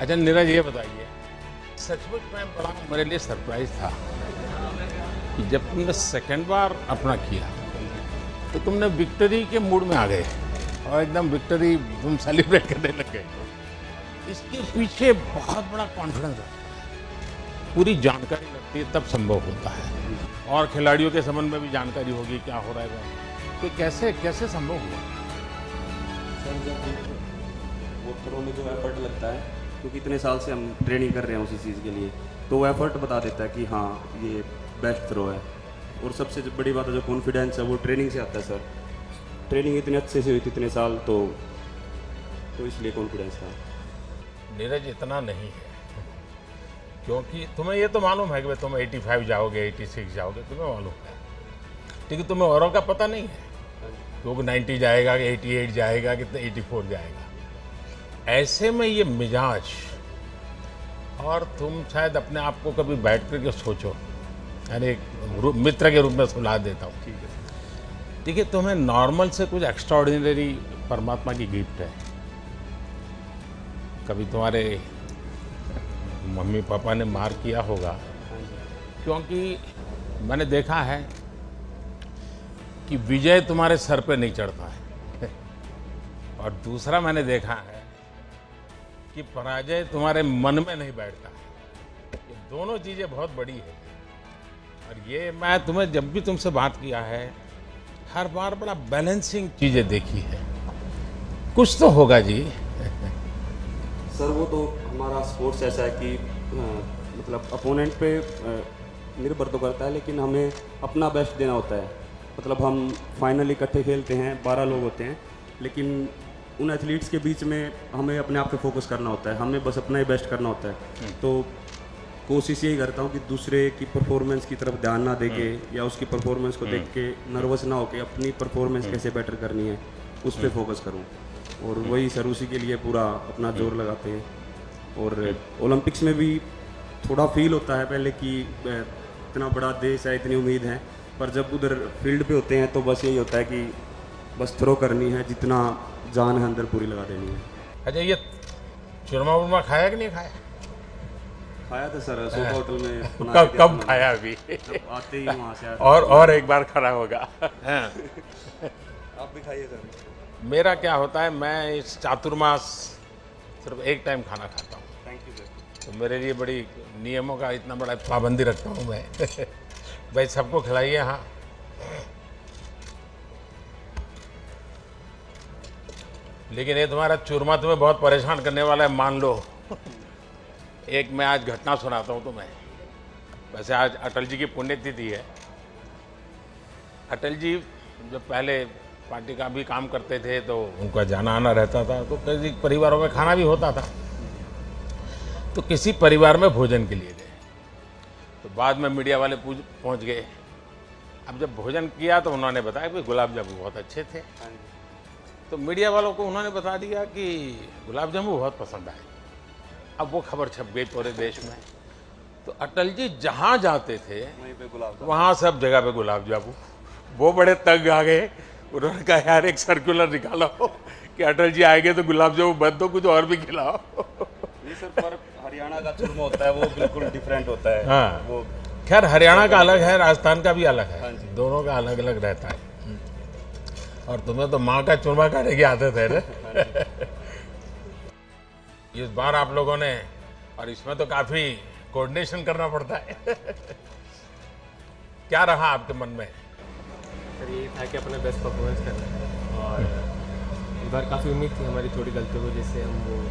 अच्छा नीरज, ये बताइए, सचमुच में बड़ा मेरे लिए सरप्राइज था कि जब तुमने सेकंड बार अपना किया तो तुमने विक्ट्री के मूड में आ गए और एकदम विक्ट्री तुम सेलिब्रेट करने लग गए। इसके पीछे बहुत बड़ा कॉन्फिडेंस है, पूरी जानकारी लगती है, तब संभव होता है। और खिलाड़ियों के संबंध में भी जानकारी होगी क्या हो रहा है, तो कैसे कैसे संभव हुआ? सर जब वो थ्रो में जो एफर्ट लगता है, क्योंकि इतने साल से हम ट्रेनिंग कर रहे हैं उसी चीज़ के लिए, तो वो एफर्ट बता देता है कि हाँ ये बेस्ट थ्रो है। और सबसे जो बड़ी बात है, जो कॉन्फिडेंस है, वो ट्रेनिंग से आता है सर। ट्रेनिंग इतने अच्छे से हुई थी इतने साल, तो इसलिए कॉन्फिडेंस था। नीरज, इतना नहीं है, क्योंकि तुम्हें ये तो मालूम है कि तुम 85 जाओगे, 86 जाओगे, तुम्हें मालूम है, लेकिन तुम्हें औरों का पता नहीं है क्योंकि 90 जाएगा कि 88 जाएगा कि 84 जाएगा। ऐसे में ये मिजाज, और तुम शायद अपने आप को कभी बैठ करके सोचो, यानी एक मित्र के रूप में सलाह देता हूँ, ठीक है, देखिए तुम्हें नॉर्मल से कुछ एक्स्ट्राऑर्डिनरी परमात्मा की गिफ्ट है। कभी तुम्हारे मम्मी पापा ने मार किया होगा, क्योंकि मैंने देखा है कि विजय तुम्हारे सर पे नहीं चढ़ता है और दूसरा मैंने देखा है कि पराजय तुम्हारे मन में नहीं बैठता है। ये दोनों चीज़ें बहुत बड़ी है। और ये मैं तुम्हें जब भी तुमसे बात किया है, हर बार बड़ा बैलेंसिंग चीज़ें देखी है। कुछ तो होगा जी। सर वो तो हमारा स्पोर्ट्स ऐसा है कि मतलब अपोनेंट पे निर्भर तो करता है, लेकिन हमें अपना बेस्ट देना होता है। मतलब हम फाइनल इकट्ठे खेलते हैं, 12 लोग होते हैं, लेकिन उन एथलीट्स के बीच में हमें अपने आप पे फोकस करना होता है, हमें बस अपना ही बेस्ट करना होता है। तो कोशिश यही करता हूँ कि दूसरे की परफॉर्मेंस की तरफ ध्यान ना देके या उसकी परफॉर्मेंस को देख के नर्वस ना होके अपनी परफॉर्मेंस कैसे बेटर करनी है उस पर फोकस करूँ। और वही सर उसी के लिए पूरा अपना जोर लगाते हैं। और ओलंपिक्स में भी थोड़ा फील होता है पहले कि इतना बड़ा देश है, इतनी उम्मीद है, पर जब उधर फील्ड पे होते हैं तो बस यही होता है कि बस थ्रो करनी है, जितना जान है अंदर पूरी लगा देनी है। अच्छा, ये चूरमा वूरमा खाया कि नहीं खाया? खाया था सर, सोफा होटल में बना कब के कब अपना- खाया अभी? आते ही वहाँ से और एक बार खड़ा होगा। आप भी खाइए सर। मेरा क्या होता है, मैं इस चातुर्मास सिर्फ एक टाइम खाना खाता हूँ, थैंक यू सर। तो मेरे लिए बड़ी नियमों का इतना बड़ा पाबंदी रखता हूँ मैं। भाई सबको खिलाइए। हाँ, लेकिन ये तुम्हारा चूरमा तुम्हें बहुत परेशान करने वाला है, मान लो। एक मैं आज घटना सुनाता हूँ तुम्हें। वैसे आज अटल जी की पुण्यतिथि है। अटल जी जब पहले पार्टी का भी काम करते थे तो उनका जाना आना रहता था, तो कई परिवारों में खाना भी होता था। तो किसी परिवार में भोजन के लिए गए, तो बाद में मीडिया वाले पहुंच गए। अब जब भोजन किया तो उन्होंने बताया कि गुलाब जामुन बहुत अच्छे थे। तो मीडिया वालों को उन्होंने बता दिया कि गुलाब जामुन बहुत पसंद आए। अब वो खबर छप गई पूरे देश में। तो अटल जी जहाँ जाते थे वहीं पे गुलाब वहाँ सब जगह पे गुलाब जामुन। वो बड़े तंग आ गए। उन्होंने कहा यार एक सर्कुलर निकालो कि अटल जी आएंगे तो गुलाब जामुन बंद दो, कुछ और भी खिलाओ। ये सर पर हरियाणा का चूरमा होता है, वो बिल्कुल डिफरेंट होता है। हाँ, वो खैर हरियाणा का अलग है, राजस्थान का भी अलग है। हाँ जी। दोनों का अलग अलग रहता है। और तुम्हें तो माँ का चूरमा खाने की आदत है ना। इस बार आप लोगों ने, और इसमें तो काफी कोऑर्डिनेशन करना पड़ता है। क्या रहा आपके मन में? सर ये था कि अपना बेस्ट परफॉर्मेंस करना है, और इस बार काफ़ी उम्मीद थी हमारी छोटी गलतियों की वजह से हम वो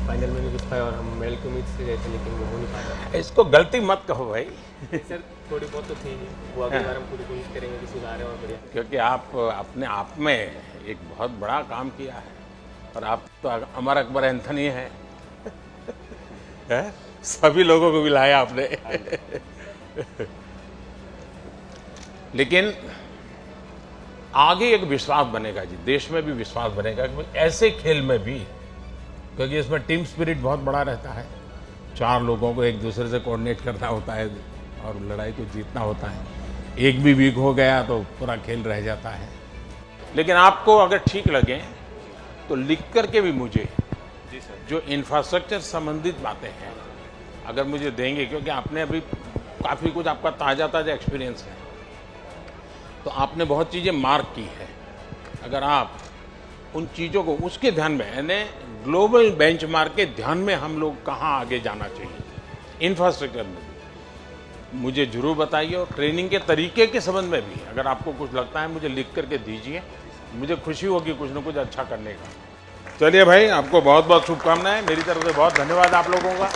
फाइनल में नहीं घुस पाए, और हम मेडल की उम्मीद से गए थे लेकिन वो हो नहीं पाया। इसको गलती मत कहो भाई। सर थोड़ी बहुत तो थी, वो अगली बार हम पूरी कोशिश करेंगे कि सुधारें और बढ़िया। क्योंकि आप अपने आप में एक बहुत बड़ा काम किया है, और आप तो अमर अकबर एंथनी हैं। है? सभी लोगों को मिलाया आपने। लेकिन आगे एक विश्वास बनेगा जी, देश में भी विश्वास बनेगा कि ऐसे खेल में भी, क्योंकि इसमें टीम स्पिरिट बहुत बड़ा रहता है। 4 लोगों को एक दूसरे से कोऑर्डिनेट करना होता है और लड़ाई को जीतना होता है। एक भी वीक हो गया तो पूरा खेल रह जाता है। लेकिन आपको अगर ठीक लगे तो लिख करके भी मुझे जी सर। जो इंफ्रास्ट्रक्चर संबंधित बातें हैं अगर मुझे देंगे, क्योंकि आपने अभी काफ़ी कुछ आपका ताज़ा एक्सपीरियंस है, तो आपने बहुत चीज़ें मार्क की है। अगर आप उन चीज़ों को उसके ध्यान में, यानी ग्लोबल बेंचमार्क के ध्यान में हम लोग कहाँ आगे जाना चाहिए इंफ्रास्ट्रक्चर में भी, मुझे जरूर बताइए। और ट्रेनिंग के तरीके के संबंध में भी अगर आपको कुछ लगता है मुझे लिख करके दीजिए, मुझे खुशी होगी कुछ ना कुछ अच्छा करने का। चलिए भाई, आपको बहुत बहुत शुभकामनाएं, मेरी तरफ से बहुत धन्यवाद आप लोगों का।